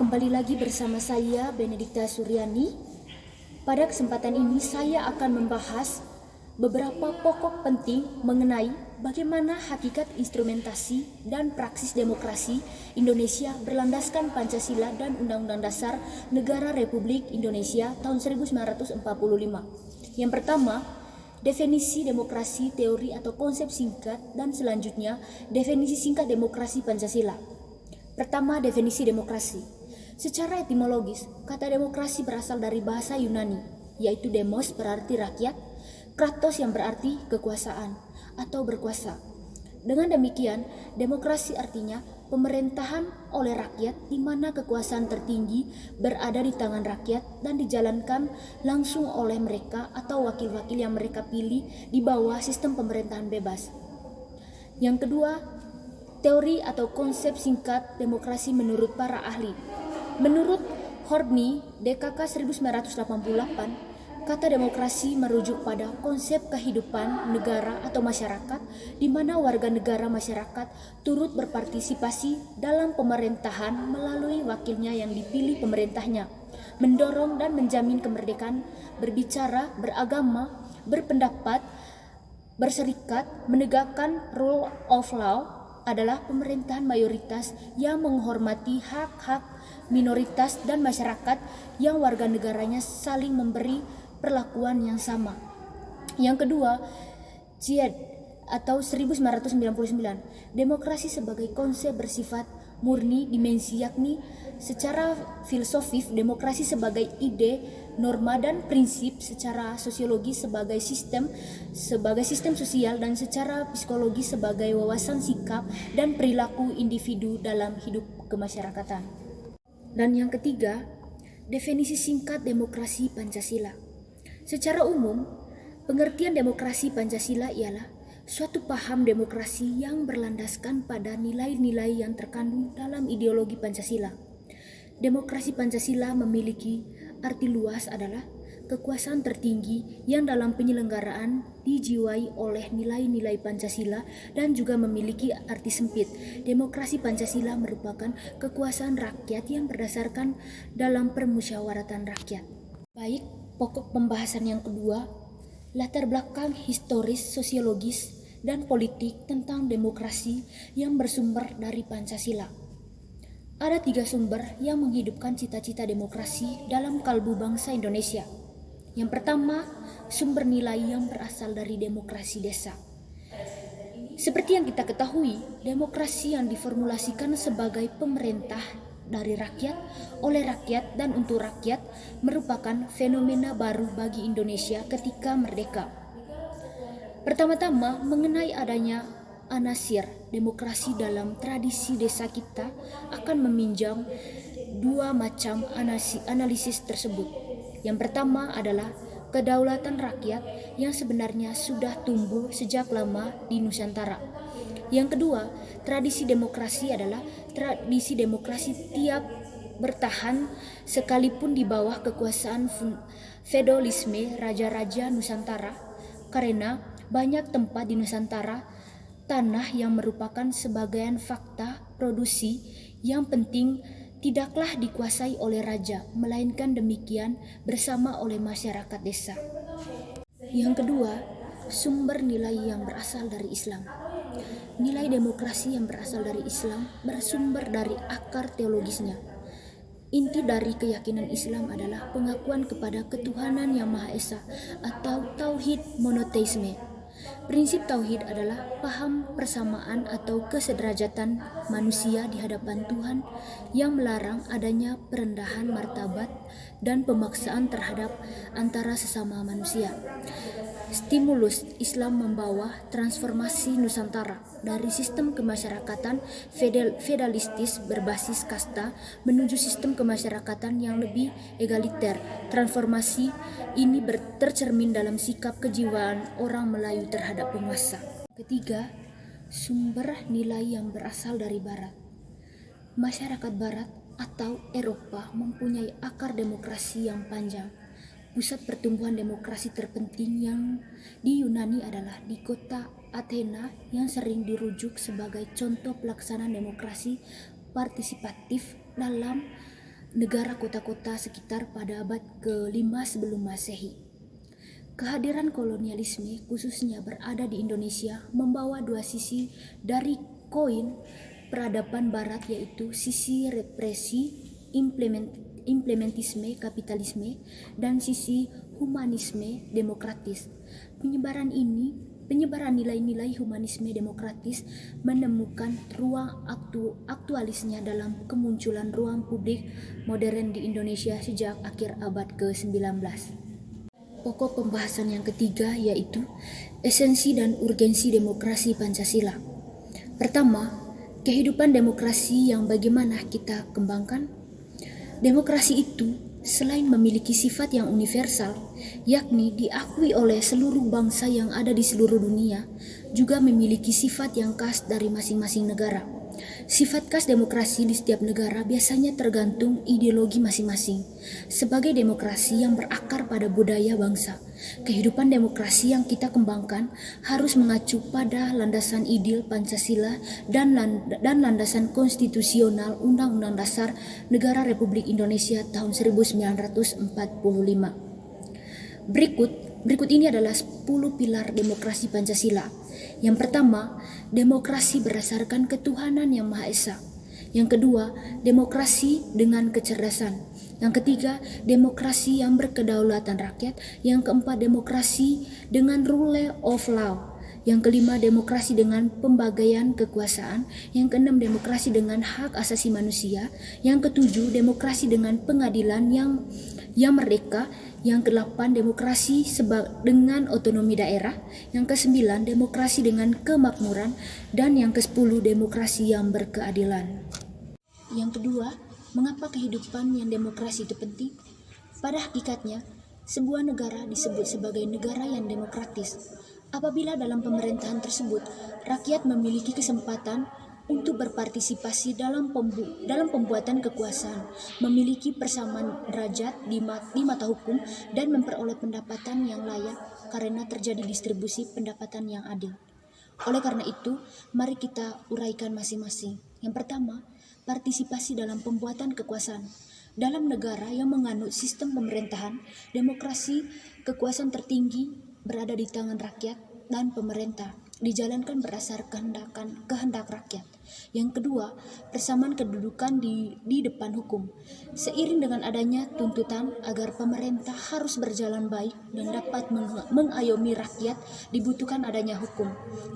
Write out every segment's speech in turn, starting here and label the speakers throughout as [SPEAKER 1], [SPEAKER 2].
[SPEAKER 1] Kembali lagi bersama saya Benedikta Suryani. Pada kesempatan ini saya akan membahas beberapa pokok penting mengenai bagaimana hakikat instrumentasi dan praksis demokrasi Indonesia berlandaskan Pancasila dan Undang-Undang Dasar Negara Republik Indonesia tahun 1945. Yang pertama, definisi demokrasi, teori atau konsep singkat, dan selanjutnya definisi singkat demokrasi Pancasila. Pertama, definisi demokrasi. Secara etimologis, kata demokrasi berasal dari bahasa Yunani, yaitu demos berarti rakyat, kratos yang berarti kekuasaan atau berkuasa. Dengan demikian, demokrasi artinya pemerintahan oleh rakyat di mana kekuasaan tertinggi berada di tangan rakyat dan dijalankan langsung oleh mereka atau wakil-wakil yang mereka pilih di bawah sistem pemerintahan bebas. Yang kedua, teori atau konsep singkat demokrasi menurut para ahli. Menurut Horney, DKK 1988, kata demokrasi merujuk pada konsep kehidupan negara atau masyarakat di mana warga negara masyarakat turut berpartisipasi dalam pemerintahan melalui wakilnya yang dipilih pemerintahnya, mendorong dan menjamin kemerdekaan berbicara, beragama, berpendapat, berserikat, menegakkan rule of law adalah pemerintahan mayoritas yang menghormati hak-hak minoritas dan masyarakat yang warga negaranya saling memberi perlakuan yang sama. Yang kedua, Ziad atau 1999, demokrasi sebagai konsep bersifat murni dimensi, yakni secara filosofis demokrasi sebagai ide, norma dan prinsip, secara sosiologi sebagai sistem sosial, dan secara psikologi sebagai wawasan sikap dan perilaku individu dalam hidup kemasyarakatan. Dan yang ketiga, definisi singkat demokrasi Pancasila. Secara umum, pengertian demokrasi Pancasila ialah suatu paham demokrasi yang berlandaskan pada nilai-nilai yang terkandung dalam ideologi Pancasila. Demokrasi Pancasila memiliki arti luas adalah kekuasaan tertinggi yang dalam penyelenggaraan dijiwai oleh nilai-nilai Pancasila, dan juga memiliki arti sempit. Demokrasi Pancasila merupakan kekuasaan rakyat yang berdasarkan dalam permusyawaratan rakyat. Baik, pokok pembahasan yang kedua, latar belakang historis, sosiologis, dan politik tentang demokrasi yang bersumber dari Pancasila. Ada 3 sumber yang menghidupkan cita-cita demokrasi dalam kalbu bangsa Indonesia. Yang pertama, sumber nilai yang berasal dari demokrasi desa. Seperti yang kita ketahui, demokrasi yang diformulasikan sebagai pemerintah dari rakyat, oleh rakyat, dan untuk rakyat merupakan fenomena baru bagi Indonesia ketika merdeka. Pertama-tama, mengenai adanya anasir demokrasi dalam tradisi desa, kita akan meminjam 2 macam analisis tersebut. Yang pertama adalah kedaulatan rakyat yang sebenarnya sudah tumbuh sejak lama di Nusantara. Yang kedua, tradisi demokrasi adalah tradisi demokrasi tiap bertahan sekalipun di bawah kekuasaan feodalisme raja-raja Nusantara, karena banyak tempat di Nusantara tanah yang merupakan sebagian fakta produksi yang penting tidaklah dikuasai oleh raja, melainkan demikian bersama oleh masyarakat desa. Yang kedua, sumber nilai yang berasal dari Islam. Nilai demokrasi yang berasal dari Islam bersumber dari akar teologisnya. Inti dari keyakinan Islam adalah pengakuan kepada ketuhanan yang Maha Esa atau tauhid monoteisme. Prinsip tauhid adalah paham persamaan atau kesederajatan manusia di hadapan Tuhan yang melarang adanya perendahan martabat dan pemaksaan terhadap antara sesama manusia. Stimulus Islam membawa transformasi Nusantara dari sistem kemasyarakatan feodalistis berbasis kasta menuju sistem kemasyarakatan yang lebih egaliter. Transformasi ini tercermin dalam sikap kejiwaan orang Melayu terhadap penguasa. Ketiga, sumber nilai yang berasal dari Barat. Masyarakat Barat atau Eropa mempunyai akar demokrasi yang panjang. Pusat pertumbuhan demokrasi terpenting yang di Yunani adalah di kota Athena, yang sering dirujuk sebagai contoh pelaksanaan demokrasi partisipatif dalam negara kota-kota sekitar pada abad ke-5 sebelum Masehi. Kehadiran kolonialisme khususnya berada di Indonesia membawa dua sisi dari koin peradaban barat, yaitu sisi represi implementisme kapitalisme dan sisi humanisme demokratis. Penyebaran nilai-nilai humanisme demokratis menemukan ruang aktualisnya dalam kemunculan ruang publik modern di Indonesia sejak akhir abad ke-19. Pokok pembahasan yang ketiga yaitu esensi dan urgensi demokrasi Pancasila. Pertama, kehidupan demokrasi yang bagaimana kita kembangkan. Demokrasi itu selain memiliki sifat yang universal, yakni diakui oleh seluruh bangsa yang ada di seluruh dunia, juga memiliki sifat yang khas dari masing-masing negara. Sifat khas demokrasi di setiap negara biasanya tergantung ideologi masing-masing. Sebagai demokrasi yang berakar pada budaya bangsa, kehidupan demokrasi yang kita kembangkan harus mengacu pada landasan ideal Pancasila dan landasan konstitusional Undang-Undang Dasar Negara Republik Indonesia tahun 1945. Berikut ini adalah 10 pilar demokrasi Pancasila. Yang pertama, demokrasi berdasarkan ketuhanan yang Maha Esa. Yang kedua, demokrasi dengan kecerdasan. Yang ketiga, demokrasi yang berkedaulatan rakyat. Yang keempat, demokrasi dengan rule of law. Yang kelima, demokrasi dengan pembagaian kekuasaan. Yang keenam, demokrasi dengan hak asasi manusia. Yang ketujuh, demokrasi dengan pengadilan yang merdeka. Yang kedelapan, demokrasi dengan otonomi daerah. Yang kesembilan, demokrasi dengan kemakmuran. Dan yang kesepuluh, demokrasi yang berkeadilan. Yang kedua, mengapa kehidupan yang demokrasi itu penting? Pada hakikatnya, sebuah negara disebut sebagai negara yang demokratis apabila dalam pemerintahan tersebut rakyat memiliki kesempatan untuk berpartisipasi dalam pembuatan kekuasaan, memiliki persamaan derajat di mata hukum, dan memperoleh pendapatan yang layak karena terjadi distribusi pendapatan yang adil. Oleh karena itu, mari kita uraikan masing-masing. Yang pertama, partisipasi dalam pembuatan kekuasaan. Dalam negara yang menganut sistem pemerintahan demokrasi, kekuasaan tertinggi berada di tangan rakyat dan pemerintah dijalankan berdasarkan kehendak rakyat. Yang kedua, persamaan kedudukan di depan hukum. Seiring dengan adanya tuntutan agar pemerintah harus berjalan baik dan dapat mengayomi rakyat, dibutuhkan adanya hukum.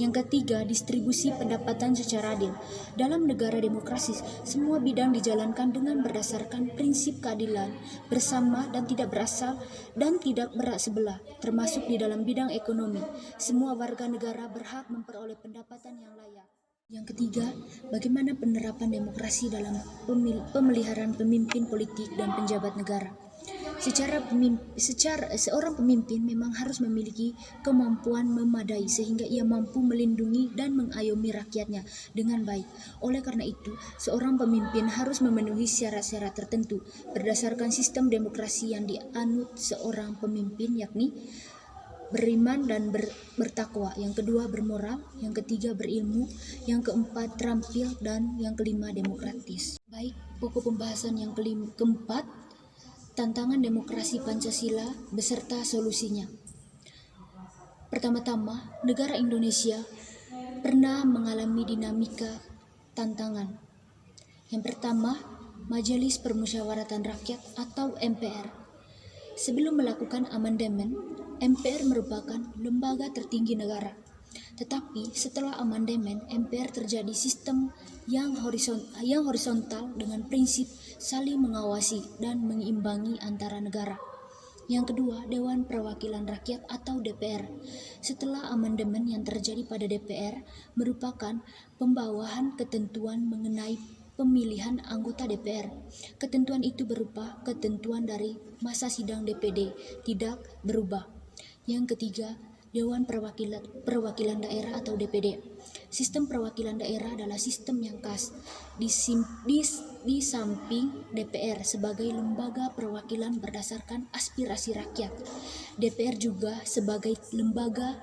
[SPEAKER 1] Yang ketiga, distribusi pendapatan secara adil. Dalam negara demokrasi, semua bidang dijalankan dengan berdasarkan prinsip keadilan, bersama dan tidak berasal dan tidak berat sebelah, termasuk di dalam bidang ekonomi. Semua warga negara berhak memperoleh pendapatan yang layak. Yang ketiga, bagaimana penerapan demokrasi dalam pemeliharaan pemimpin politik dan penjabat negara. Seorang pemimpin memang harus memiliki kemampuan memadai sehingga ia mampu melindungi dan mengayomi rakyatnya dengan baik. Oleh karena itu, seorang pemimpin harus memenuhi syarat-syarat tertentu berdasarkan sistem demokrasi yang dianut seorang pemimpin, yakni beriman dan bertakwa. Yang kedua, bermoral. Yang ketiga, berilmu. Yang keempat, terampil. Dan yang kelima, demokratis. Baik, pokok pembahasan yang keempat, tantangan demokrasi Pancasila beserta solusinya. Pertama-tama, negara Indonesia pernah mengalami dinamika tantangan. Yang pertama, Majelis Permusyawaratan Rakyat atau MPR. Sebelum melakukan amandemen, MPR merupakan lembaga tertinggi negara. Tetapi setelah amandemen, MPR terjadi sistem yang horizontal dengan prinsip saling mengawasi dan mengimbangi antara negara. Yang kedua, Dewan Perwakilan Rakyat atau DPR. Setelah amandemen yang terjadi pada DPR merupakan pembawahan ketentuan mengenai pemilihan anggota DPR. Ketentuan itu berupa ketentuan dari masa sidang DPD, tidak berubah. Yang ketiga, Dewan Perwakilan Daerah atau DPD. Sistem perwakilan daerah adalah sistem yang khas di samping DPR sebagai lembaga perwakilan berdasarkan aspirasi rakyat. DPR juga sebagai lembaga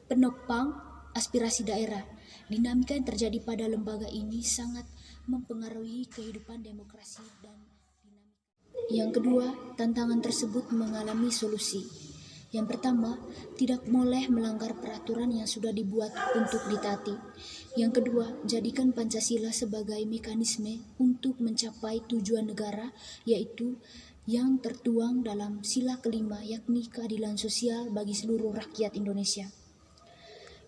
[SPEAKER 1] penopang aspirasi daerah. Dinamika yang terjadi pada lembaga ini sangat mempengaruhi kehidupan demokrasi dan Yang kedua, tantangan tersebut mengalami solusi. Yang pertama, tidak boleh melanggar peraturan yang sudah dibuat untuk ditaati. Yang kedua, jadikan Pancasila sebagai mekanisme untuk mencapai tujuan negara, yaitu yang tertuang dalam sila kelima, yakni keadilan sosial bagi seluruh rakyat Indonesia.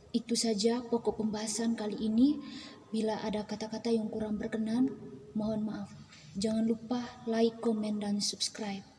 [SPEAKER 1] Itu saja pokok pembahasan kali ini. Bila ada kata-kata yang kurang berkenan, mohon maaf. Jangan lupa like, komen, dan subscribe.